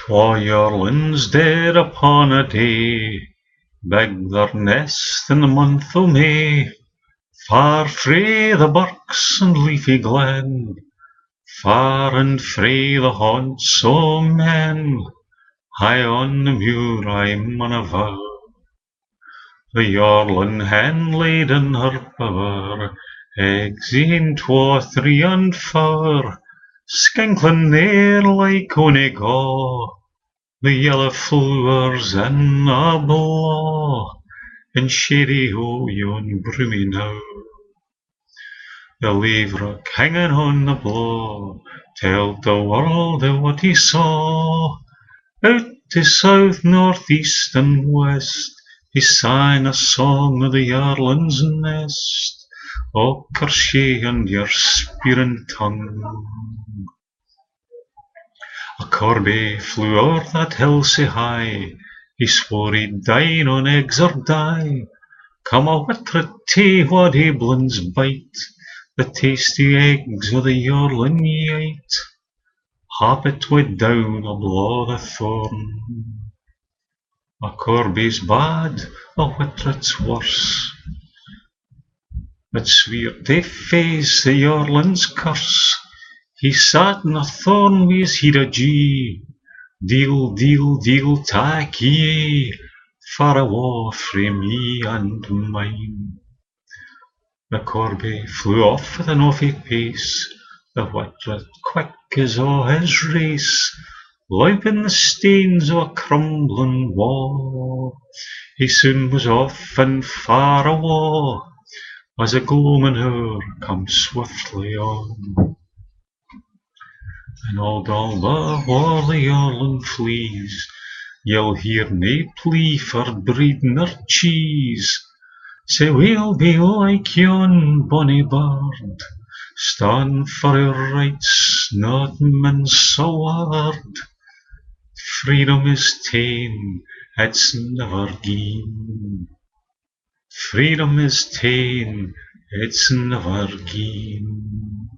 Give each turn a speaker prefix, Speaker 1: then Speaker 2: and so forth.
Speaker 1: Twa Yorlins dead upon a day, beg their nest in the month o' May, far frae the birks and leafy glen, far and frae the haunts o' men, high on the muir I mauna vow. The Yorlin hen laid in her bower, eggs 1, 2, 3 and 4, skinkling there like ony gaw, the yellow flowers in a blaw, in shady o' yon broomy now. The leavrock hanging on the blaw telled the world of what he saw. Out to south, north, east and west he sang a song of the Yarlin's nest. O Kershey and your spearing tongue. A corby flew o'er that hill sae high, he swore he'd dine on eggs or die. Come a whitret tae wad Ablin's bite, the tasty eggs o' the Yorlin yate. Hoppet went down a blaw the thorn. A corby's bad, a whitret's worse. It sweert tae face the Yorlin's curse. He sat in a thorn wi' his heid a gee. Deal, deal, deal, tak ye, far awa frae me and mine. The corby flew off with an awfy pace, the whitret quick as o' his race, louping the stanes o' a crumbling wa'. He soon was off and far awa', as a gloaming hour come swiftly on. And all the while the Yorlin flees, you'll hear nae plea for bread nor cheese. Sae we'll be like yon bonny bird, stand for our rights, not mince a word. Freedom is ta'en, it's never gi'en. Freedom is ta'en, it's never gi'en.